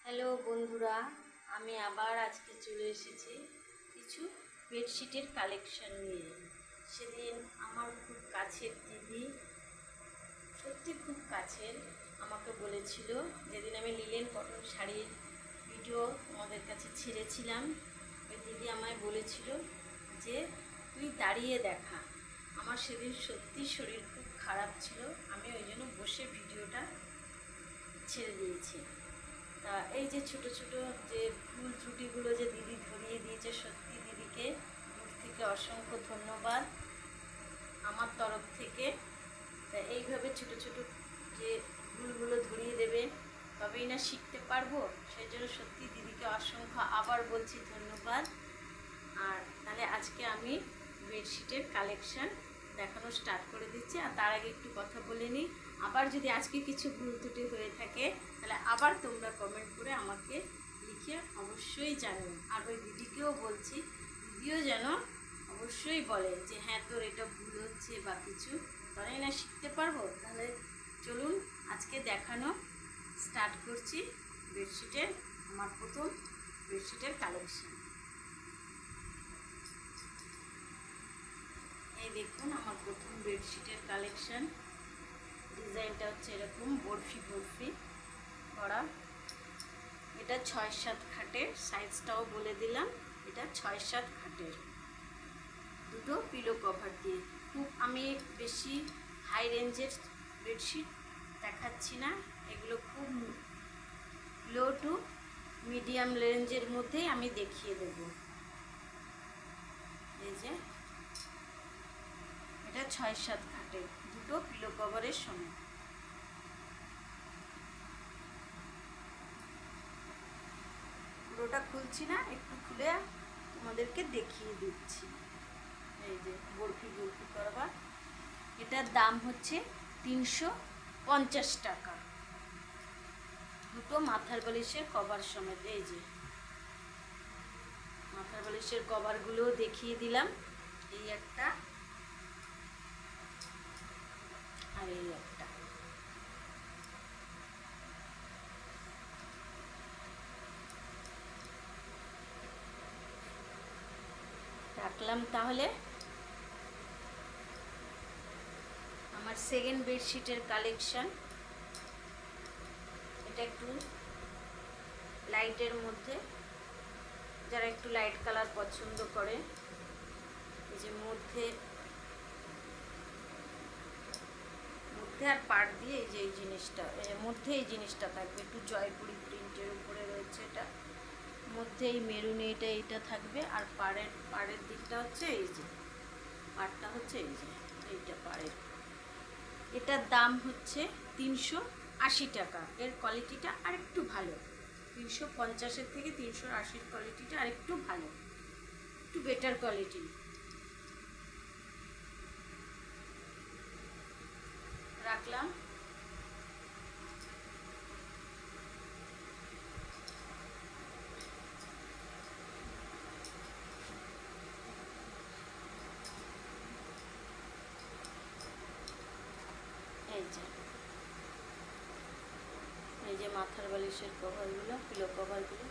Hello বন্ধুরা, আমি আবার আজকে চলে এসেছি কিছু বেডশিটের কালেকশন নিয়ে। সেদিন আমার খুব কাছের দিদি, সত্যি খুব কাছের, আমাকে বলেছিল, যেদিন আমি লিলেন কটন শাড়ির ভিডিও তোমাদের কাছে ছেড়েছিলাম, ওই দিদি আমায় বলেছিল যে তুই দাঁড়িয়ে দেখা। আমার সেদিন সত্যি শরীর খুব খারাপ ছিল, আমি ওই জন্য বসে ভিডিওটা ছেড়ে দিয়েছি। তা এই যে ছোট ছোট যে ভুল ত্রুটিগুলো যে দিদি ধরিয়ে দিয়েছে, সত্যি দিদিকে দূর থেকে অসংখ্য ধন্যবাদ আমার তরফ থেকে। তা এইভাবে ছোট ছোট যে ভুলগুলো ধরিয়ে দেবে, তবেই না শিখতে পারবো। সেই জন্য সত্যি দিদিকে অসংখ্য আবার বলছি ধন্যবাদ। আর তাহলে আজকে আমি বেডশিটের কালেকশান দেখানো স্টার্ট করে দিচ্ছি। আর তার আগে একটু কথা বলে নিই, আবার যদি আজকে কিছু ভুল ত্রুটি হয়ে থাকে তাহলে আবার তোমরা কমেন্ট করে আমাকে লিখে অবশ্যই জানিও। আর ওই দিদিকেও বলছি, দিদিও যেন অবশ্যই বলে যে হ্যাঁ তোর এটা ভুল হচ্ছে বা কিছু, তাহলেই না শিখতে পারবো। তাহলে চলুন আজকে দেখানো স্টার্ট করছি বেডশিটের, আমার প্রথম বেডশিটের কালেকশান। এই দেখুন আমার প্রথম বেডশিটের কালেকশান। ডিজাইনটা হচ্ছে এরকম বরফি বরফি করা। এটা 6-7 খাটের, সাইজটাও বলে দিলাম, এটা 6-7 খাটের। দুটো পিলো কভার দিয়ে। খুব আমি বেশি হাই রেঞ্জের বেডশিট দেখাচ্ছি না, এগুলো খুব লো টু মিডিয়াম রেঞ্জের মধ্যেই আমি দেখিয়ে দেব। এই যে এটা 6-7 খাটের, দুটো পিলো কভারের সঙ্গে। পুরোটা খুলছি না, একটু খুলে তোমাদেরকে দেখিয়ে দিচ্ছি। এই যে বরফি বরফি করবা, এটার দাম হচ্ছে 350 টাকা, দুটো মাথার বালিশের কভার সমেত। এই যে মাথার বালিশের কভারগুলোও দেখিয়ে দিলাম, এই একটা আর এই একটা। রাখলাম। তাহলে আমার সেকেন্ড বেডশিটের কালেকশান, এটা একটু লাইটের মধ্যে, যারা একটু লাইট কালার পছন্দ করে, এই যে মধ্যে আর পাড় দিয়ে এই যে এই জিনিসটা, মধ্যে এই জিনিসটা থাকবে, একটু জয়পুরি প্রিন্টের উপরে রয়েছে এটা, মধ্যে এই মেরুনে এটা থাকবে। আর পাড়ের দিকটা হচ্ছে এই যে পাড়টা হচ্ছে এই যে এইটা পাড়ের। এটার দাম হচ্ছে 380 টাকা। এর কোয়ালিটিটা আরেকটু ভালো, 350-এর থেকে 380-র কোয়ালিটিটা আরেকটু ভালো, একটু বেটার কোয়ালিটি। রাখলাম। এই যে মাথার বালিশের কভারগুলো, পিলো কভারগুলো,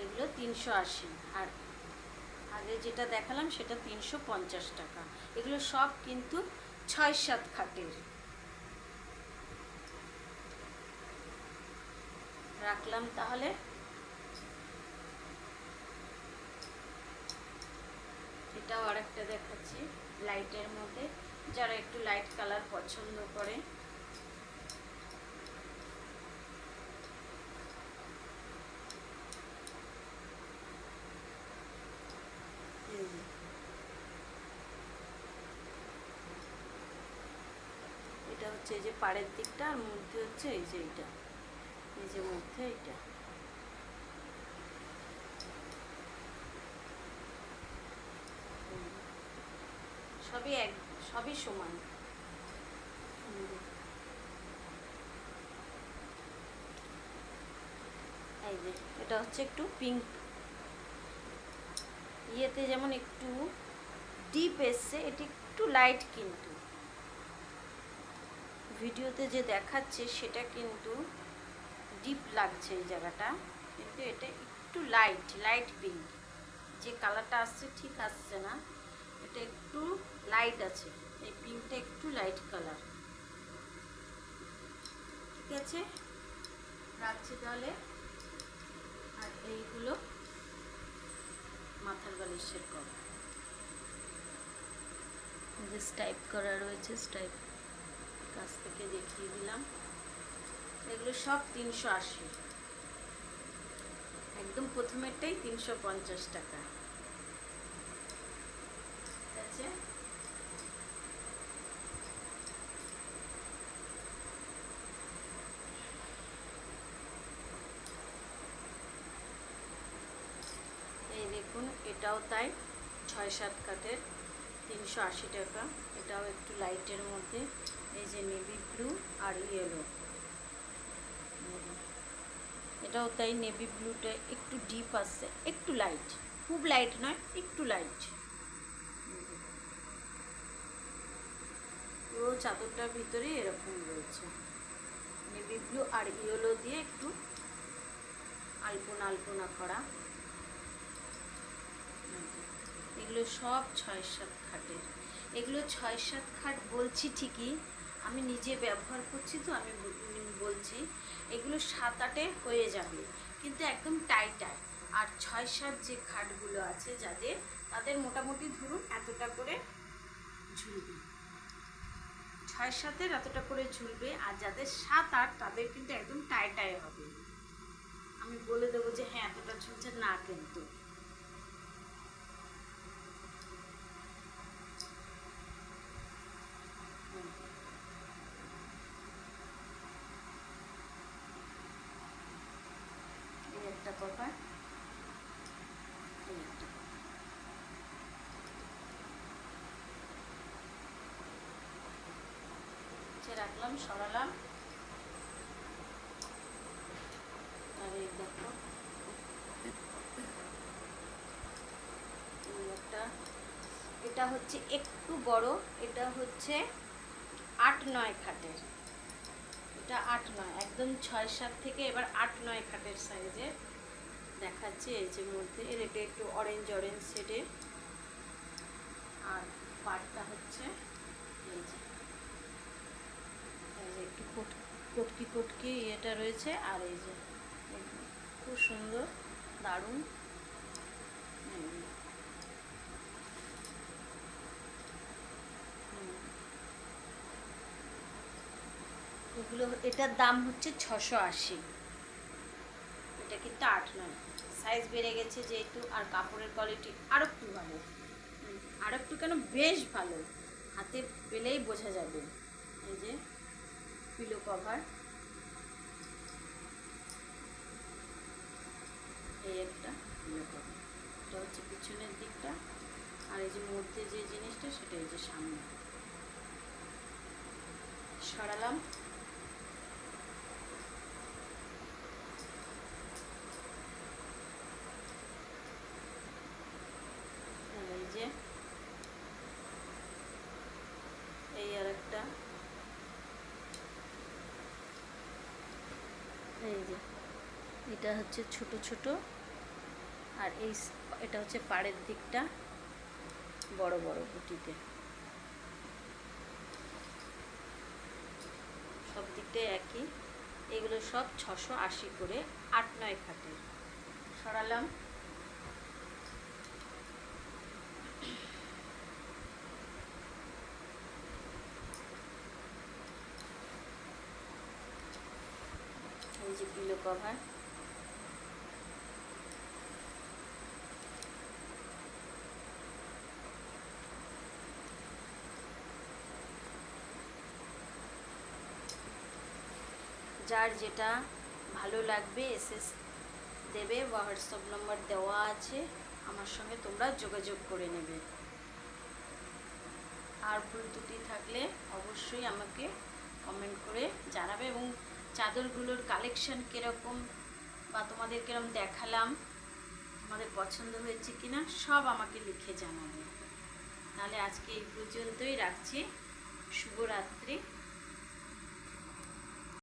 এগুলো 380। আর আগে যেটা দেখালাম সেটা 350 টাকা। এগুলো সব কিন্তু 6-7 খাটের। রাখলাম। তাহলে এটাও আরেকটা দেখাচ্ছি লাইটের মধ্যে, যারা একটু লাইট কালার পছন্দ করে। এটা হচ্ছে এই যে পাড়ের দিকটা, আর মধ্যে হচ্ছে এই যে এইটা, এই যে মধ্যে এইটা। সবই সমান। এই যে এটা হচ্ছে একটু পিঙ্ক ইয়েতে, যেমন একটু ডিপ এসছে, এটি একটু লাইট, কিন্তু ভিডিওতে যে দেখাচ্ছে সেটা কিন্তু ডিপ লাগছে এই জায়গাটা, কিন্তু এটা একটু লাইট পিঙ্ক। যে কালারটা আসছে ঠিক আসছে না, এটা একটু লাইট আছে, এই পিঙ্কটা একটু লাইট কালার। ঠিক আছে, রাখছি তাহলে। আর এইগুলো মাথার বালিশের কভার, যে স্টাইপ করা রয়েছে, স্টাইপ কাছ থেকে দেখিয়ে দিলাম। এগুলো সব 380, একদম প্রথমেরটাই 350 টাকা। ঠিক আছে, এই দেখুন এটাও তাই, 6-7 কাটের, 380 টাকা। এটাও একটু লাইটের মধ্যে, এই যে নেভি ব্লু আর ইয়েলো। এটাও তাই, নেভি ব্লুটা একটু ডিপ আসছে, একটু লাইট, খুব লাইট নয়, একটু লাইট। পুরো চাদরটার ভিতরে এরকম রয়েছে, নেভি ব্লু আর ইয়েলো দিয়ে একটু আলপনা আলপনা করা। এগুলো সব 6-7 খাটের। এগুলো 6-7 খাট বলছি ঠিকই, আমি নিজে ব্যবহার করছি তো আমি বলছি, এগুলো 7-8-এ হয়ে যাবে, কিন্তু একদম টাইট। আর 6-7 যে খাটগুলো আছে যাদের, তাদের মোটামুটি ধরুন এতটা করে ঝুলবে, 6-7-এর এতটা করে ঝুলবে। আর যাদের 7-8 তাদের কিন্তু একদম টাইট হবে। আমি বলে দেবো যে হ্যাঁ এতটা ঝুলছে না, কিন্তু এই একটা কভার, এই একটা রাখলাম, সরালাম। আর এই দেখো একটা, এটা হচ্ছে একটু বড়, এটা হচ্ছে 8-9 খাটের। এটা 8-9, একদম 6-7 থেকে এবার 8-9 খাটের সাইজের দেখাচ্ছি। এই যে মধ্যে এর এটা একটু অরেঞ্জ শেডের, আর পাটটা হচ্ছে এই যে একটু কটকি এটা রয়েছে। আর এই যে খুব সুন্দর, দারুণ। এগুলো, এটার দাম হচ্ছে 680। এটা কিন্তু 8-9 সাইজ বেড়ে গেছে যেহেতু, আর কাপড়ের কোয়ালিটি আরও একটু ভালো, আরও একটু কেন বেশ ভালো, হাতে পেলেই বোঝা যাবে। এই যে পিলো কভার, এই একটা পিলো কভার, এটা হচ্ছে পিছনের দিকটা। আর এই যে মধ্যে যে জিনিসটা সেটা এই যে সামনে, সরালাম। এই যে এই আর একটা, এই যে এটা হচ্ছে ছোট ছোট, আর এটা হচ্ছে পাড়ের দিকটা বড় বড় বুটিতে, সব দিকটাই একই। এগুলো সব 680 করে, 8-9 খাটের। সরালাম। এই যে পিলো কভার, যার যেটা ভালো লাগবে এসএস দেবে, হোয়াটসঅ্যাপ নাম্বার দেওয়া আছে, আমার সঙ্গে তোমরা যোগাযোগ করে নেবে। আর ভুল ত্রুটি থাকলে অবশ্যই আমাকে কমেন্ট করে জানাবে, এবং চাদরগুলোর কালেকশন কীরকম বা তোমাদের কীরকম দেখালাম, তোমাদের পছন্দ হয়েছে কিনা সব আমাকে লিখে জানাবে। তাহলে আজকে এই পর্যন্তই রাখছি। শুভরাত্রি।